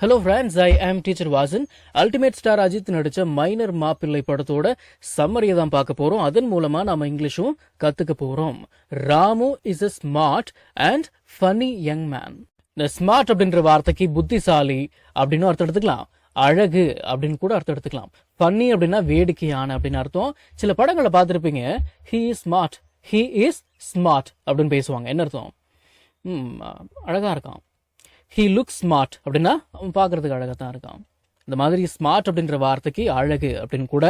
Hello friends, I am teacher Vasan. Ultimate star Ajith நடிச்ச மைனர் மாப்பிள்ளை படத்தோட சம்மரியை தான் பார்க்க போறோம். அதன் மூலமா நாம இங்கிலீஷும் கத்துக்க போறோம். Ramu is a smart and funny young man. இந்த ஸ்மார்ட் அப்படின்ற வார்த்தைக்கு புத்திசாலி அப்படின்னு அர்த்தம் எடுத்துக்கலாம், அழகு அப்படின்னு கூட அர்த்தம் எடுத்துக்கலாம். ஃபன்னி அப்படின்னா வேடிக்கையான அப்படின்னு அர்த்தம். சில படங்களை பார்த்துருப்பீங்க, he is smart, he is smart அப்படின்னு பேசுவாங்க. என்ன அர்த்தம்? அழகா இருக்கான். ஹீ லுக் ஸ்மார்ட் அப்படின்னா அவன் பார்க்கறதுக்கு அழகாக தான் இருக்கான். இந்த மாதிரி ஸ்மார்ட் அப்படின்ற வார்த்தைக்கு அழகு அப்படின்னு கூட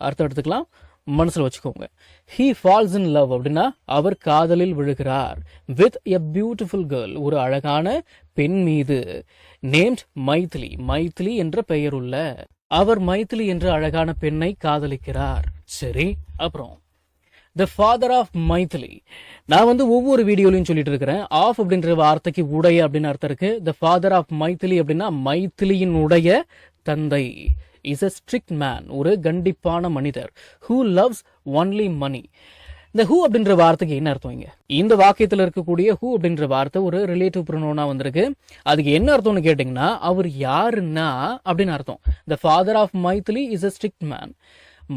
அர்த்தம் எடுத்துக்கலாம். மனசில் வச்சுக்கோங்க. ஹீ ஃபால்ஸ் இன் லவ் அப்படின்னா அவர் காதலில் விழுகிறார். வித் எ பியூட்டிஃபுல் கேர்ள், ஒரு அழகான பெண் மீது. நேம்ட் மைதிலி, மைதிலி என்ற பெயருள்ள அவர் மைதிலி என்ற அழகான பெண்ணை காதலிக்கிறார். சரி, அப்புறம் த ஃபாதர் ஆஃப் மைதிலி. நான் ஒவ்வொரு வீடியோலையும் சொல்லிட்டு இருக்கிறேன், ஆஃப் அப்படின்ற வார்த்தைக்கு உடைய அப்படின்னு அர்த்தம் இருக்கு. த ஃபாதர் ஆஃப் மைதிலி அப்படின்னா மைதிலியின் உடைய தந்தை. இஸ் a ஸ்ட்ரிக்ட் மேன், ஒரு கண்டிப்பான மனிதர். Who loves only money. இந்த ஹூ அப்படின்ற வார்த்தைக்கு என்ன அர்த்தம்? இங்க இந்த வாக்கியத்தில் இருக்கக்கூடிய ஹூ அப்படின்ற வார்த்தை ஒரு ரிலேட்டிவ் ப்ரொனவுனா வந்திருக்கு. அதுக்கு என்ன அர்த்தம்னு கேட்டீங்கன்னா, அவர் யாருன்னா அப்படின்னு அர்த்தம். The father of Maithili is a strict man.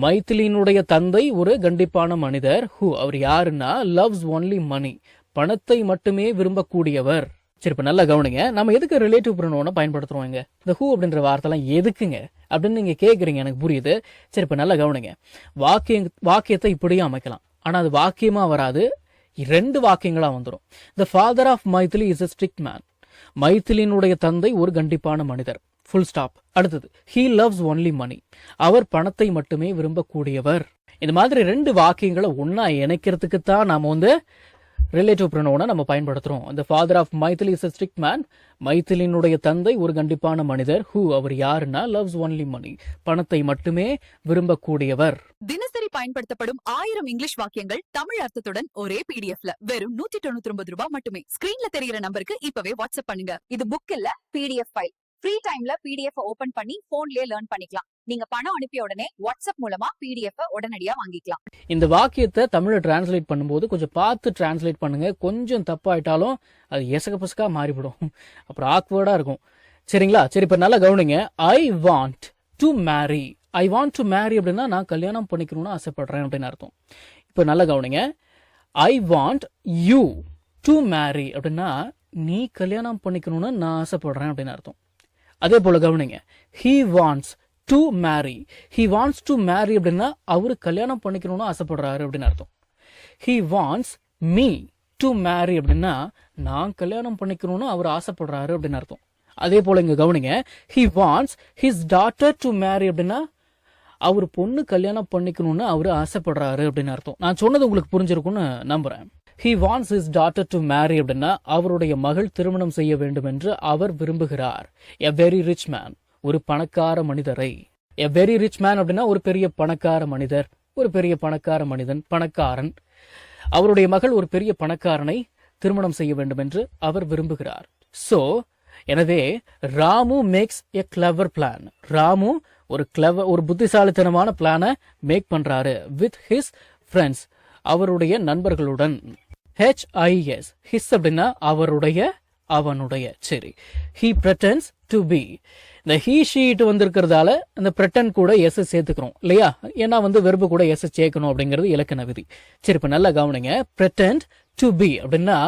மைதிலியினுடைய தந்தை ஒரு கண்டிப்பான மனிதர். ஹூ, அவர் யாருன்னா லவ்ஸ் ஒன்லி மணி, பணத்தை மட்டுமே விரும்பக்கூடியவர். சரி, இப்ப நல்லா கவனிங்க, நம்ம எதுக்கு ரிலேட்டிவ் ப்ரொனவுனை பயன்படுத்துறோம்? இங்க இந்த ஹூ அப்படின்ற வார்த்தைலாம் எதுக்குங்க அப்படின்னு நீங்க கேக்குறீங்க, எனக்கு புரியுது. சரி, இப்ப நல்லா கவனிங்க. வாக்கியத்தை இப்படியே அமைக்கலாம், ஆனா அது வாக்கியமா வராது, ரெண்டு வாக்கியங்களா வந்துடும். The father of Maithili is a strict man. மைதிலியினுடைய தந்தை ஒரு கண்டிப்பான மனிதர். Full stop. அடுத்தது, ஹீ லவ்ஸ் ஒன்லி மணி, அவர் பணத்தை மட்டுமே விரும்பக்கூடியவர். இந்த மாதிரி ரெண்டு வாக்கியங்களை ஒன்னா இணைக்கிறதுக்கு தான் நாம ரிலேட்டிவ் ப்ரொனவுனை நம்ம பயன்படுத்துறோம். அந்த father of Maithili is a strict man, மைதிலியினுடைய தந்தை ஒரு கண்டிப்பான மனிதர். ஹூ, அவர் யாருன்னா லவ்ஸ் ஒன்லி மணி, பணத்தை மட்டுமே விரும்பக்கூடியவர். தினசரி பயன்படுத்தப்படும் 1000 இங்கிலீஷ் வாக்கியங்கள் தமிழ் அர்த்தத்துடன் ஒரே பிடிஎஃப்ல வெறும் 199 ரூபாய் மட்டுமே. ஸ்கிரீன்ல தெரிகிற நம்பருக்கு இப்பவே வாட்ஸ்அப் பண்ணுங்க. இது புக் இல்ல, பிடிஎஃப் ஃபைல். ஃப்ரீ டைம்ல பிடிஎஃப் ஓபன் பண்ணி போன்லயே லேர்ன் பண்ணிக்கலாம். நீங்க பணம் அனுப்பிய உடனே வாட்ஸ்அப் மூலமா பிடிஎஃப் உடனடியா வாங்கிக்கலாம். இந்த வாக்கியத்தை தமிழ்ல டிரான்ஸ்லேட் பண்ணும்போது கொஞ்சம் பார்த்து டிரான்ஸ்லேட் பண்ணுங்க. கொஞ்சம் தப்பாயிட்டாலும் அது எசக பசக்கா மாறிவிடும், அப்புறம் ஆக்வர்டா இருக்கும். சரிங்களா? சரி, இப்ப நல்லா கவனிங்க. I want to marry. I want to marry அப்படின்னா நான் கல்யாணம் பண்ணிக்கணும்னு ஆசைப்படுறேன் அப்படின்னு அர்த்தம். இப்ப நல்லா கவனிங்க. I want you to marry அப்படின்னா நீ கல்யாணம் பண்ணிக்கணும்னு நான் ஆசைப்படுறேன் அப்படின்னு அர்த்தம். அதே போல கவனிங்க. he wants to marry. he wants to marry அப்படின்னா அவரு கல்யாணம் பண்ணிக்கணும்னு ஆசைப்படுறாரு அப்படின்னு அர்த்தம். he wants me to marry அப்படின்னா நான் கல்யாணம் பண்ணிக்கணும்னு அவர் ஆசைப்படுறாரு அப்படின்னு அர்த்தம். அதே போல இங்க கவனிங்க. he wants his daughter to marry அப்படின்னா அவர் பொண்ணு கல்யாணம் பண்ணிக்கணும்னு அவரு ஆசைப்படுறாரு அப்படின்னு அர்த்தம். நான் சொன்னது உங்களுக்கு புரிஞ்சிருக்கும்னு நம்புறேன். He wants his daughter to marry அப்படின்னா அவருடைய மகள் திருமணம் செய்ய வேண்டும் என்று அவர் விரும்புகிறார். A very rich man, ஒரு பணக்கார மனிதரை. A very rich man அப்படின்னா ஒரு பெரிய பணக்கார மனிதர், ஒரு பெரிய பணக்கார மனிதன், பணக்காரன். அவருடைய மகள் ஒரு பெரிய பணக்காரனை திருமணம் செய்ய வேண்டும் என்று அவர் விரும்புகிறார். So, எனவே Ramu makes a clever plan. Ramu ஒரு புத்திசாலித்தனமான பிளானை மேக் பண்றாரு. with his friends, அவருடைய நண்பர்களுடன். HIS, his அப்படின்னா அவருடைய, அவனுடைய. சரி, he pretends to be. இந்த he sheet வந்திருக்கிறதால இந்த pretend கூட எஸ் சேர்த்துக்கிறோம் இல்லையா? ஏன்னா வெர்பு கூட எஸ் சேர்க்கணும் அப்படிங்கிறது இலக்கண விதி. சரி, இப்ப நல்லா கவனிங்க. pretend to be அப்படின்னா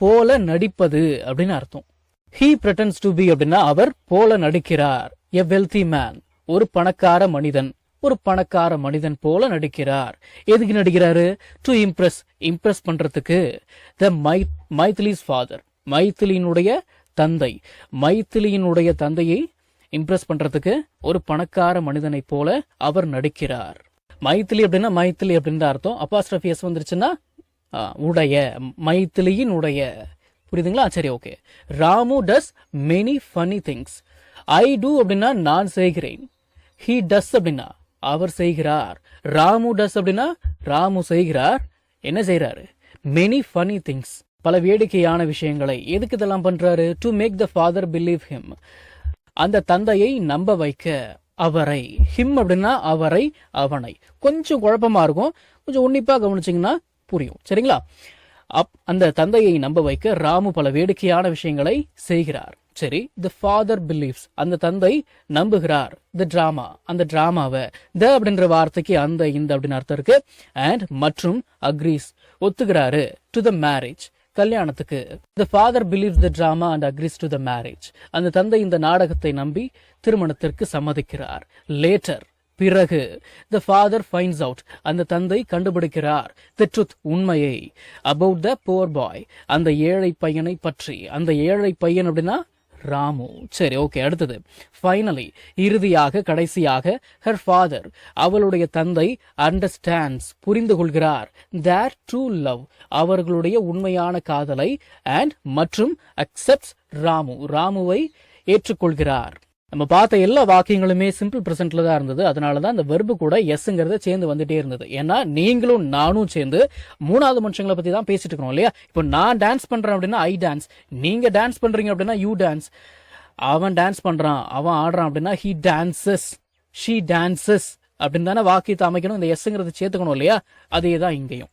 போல நடிப்பது அப்படின்னு அர்த்தம். he pretends to be அப்படின்னா அவர் போல நடிக்கிறார். a wealthy man, ஒரு பணக்கார மனிதன், ஒரு பணக்கார மனிதன் போல நடிக்கிறார். எதுக்கு நடிக்கிறாரு? டு இம்ப்ரெஸ் பண்றதுக்கு. த மைதிலிஸ் ஃபாதர், மைதிலியினுடைய தந்தை, மைதிலியினுடைய தந்தையை இம்ப்ரெஸ் பண்றதுக்கு ஒரு பணக்கார மனிதனை போல அவர் நடிக்கிறார். மைதிலி அப்படின்னா மைதிலி அப்படின்னு அர்த்தம். அப்பாஸ்ட்ரஃபி எஸ் வந்துருச்சுன்னா உடைய, மைதிலியின் உடைய. புரியுதுங்களா? சரி, ஓகே. ராமு டஸ் மெனி ஃபன்னி திங்ஸ். ஐ டூ அப்படின்னா நான் செய்கிறேன். he does அப்படின்னா அவர் செய்கிறார். ராமு டஸ் அப்படின்னா ராமு செய்கிறார். என்ன செய்யறாரு? மெனி ஃபன்னி திங்ஸ், பல வேடிக்கையான விஷயங்களை. எதுக்கு இதெல்லாம் பண்றாரு? To make the father believe him, அந்த தந்தையை நம்ப வைக்க அவரை. ஹிம் அப்படின்னா அவரை, அவனை. கொஞ்சம் குழப்பமா இருக்கும், கொஞ்சம் உன்னிப்பா கவனிச்சிங்கன்னா புரியும். சரிங்களா? அந்த தந்தையை நம்ப வைக்க ராமு பல வேடிக்கையான விஷயங்களை செய்கிறார். சரி, the father believes, அந்த தந்தை நம்புகிறார், the drama, அந்த டிராமாவை, the அப்படின்ற வார்த்தைக்கு அந்த இந்த அப்படின்னு அர்த்தம் இருக்கு, and மற்றும் agrees, ஒத்துக்கிறாரு, to the marriage, கல்யாணத்துக்கு. the father believes the drama and agrees to the marriage, அந்த தந்தை இந்த நாடகத்தை நம்பி திருமணத்திற்கு சம்மதிக்கிறார். later, பிறகு, the father finds out, அந்த தந்தை கண்டுபிடிக்கிறார், the truth, உண்மையை, about the poor boy, அந்த ஏழை பையனை பற்றி. அந்த ஏழை பையன் அப்படின்னா ராமு. சரி, ஓகே. அடுத்தது, ஃபைனலி, இறுதியாக, கடைசியாக, her father, அவளுடைய தந்தை, understands, புரிந்து கொள்கிறார், their true love, அவர்களுடைய உண்மையான காதலை, and மற்றும் accepts ராமு, ராமுவை ஏற்றுக்கொள்கிறார். நம்ம பார்த்த எல்லா வாக்கியங்களுமே சிம்பிள் பிரசன்ட்ல தான் இருந்தது. அதனாலதான் அந்த வெர்பு கூட எஸ்ங்கிறத சேர்ந்து வந்துட்டே இருந்தது. ஏன்னா நீங்களும் நானும் சேர்ந்து மூணாவது மனுஷங்களை பத்தி தான் பேசிட்டு இருக்கோம் இல்லையா? இப்போ நான் டான்ஸ் பண்றேன் அப்படின்னா ஐ டான்ஸ், நீங்க டான்ஸ் பண்றீங்க அப்படின்னா யூ டான்ஸ், அவன் டான்ஸ் பண்றான், அவன் ஆடுறான் அப்படின்னா ஹி டான்சஸ், ஷீ டான்சஸ் அப்படின்னு தானே வாக்கியத்தை அமைக்கணும். இந்த எஸ்ங்கிறத சேர்த்துக்கணும் இல்லையா? அதே தான் இங்கேயும்.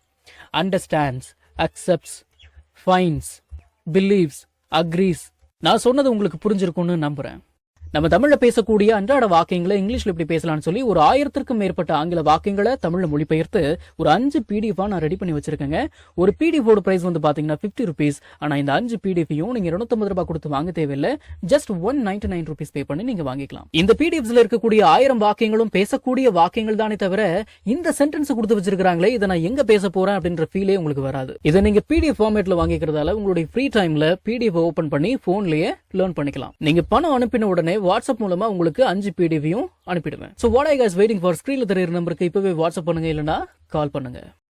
Understands, accepts, fines, believes, agrees. நான் சொன்னது உங்களுக்கு புரிஞ்சிருக்கும்னு நம்புறேன். நம்ம தமிழ்ல பேசக்கூடிய அன்றாட வாக்கியங்களை இங்கிலீஷ்ல எப்படி பேசலாம்னு சொல்லி ஒரு 1000க்கும் மேற்பட்ட ஆங்கில வாக்கியங்களை தமிழ்ல மொழிபெயர்த்து ஒரு 5 PDF நான் ரெடி பண்ணி வச்சிருக்கேங்க. ஒரு PDF ஓட பிரைஸ் வந்து பாத்தீங்கன்னா 50 rupees. ஆனா இந்த 5 PDFையும் நீங்க 250 ரூபாய் கொடுத்து வாங்க தேவையில்லை. ஜஸ்ட் 199 rupees பே பண்ணி நீங்க வாங்கிக்கலாம். இந்த PDFஸ்ல இருக்கக்கூடிய 1000 வாக்கியங்களும் பேசக்கூடிய வாக்கியங்கள் தானே தவிர இந்த சென்டென்ஸ் கொடுத்து வச்சிருக்காங்களே இதை நான் எங்க பேச போறேன் அப்படின்ற ஃபீலே உங்களுக்கு வராது. இதை நீங்க PDF ஃபார்மேட்ல வாங்கிக்கிறதால உங்களுடைய ஃப்ரீ டைம்ல PDF ஓபன் பண்ணி போன்லயே லேர்ன் பண்ணிக்கலாம். நீங்க பணம் அனுப்பின உடனே வாட்ஸ்அப் மூலமா உங்களுக்கு 5 PDFையும் அனுப்பிடுவேன். So what are you guys waiting for? ஸ்கிரீன்ல தெரியுற நம்பருக்கு இப்பவே வாட்ஸ்அப் பண்ணுங்க, இல்லனா கால் பண்ணுங்க.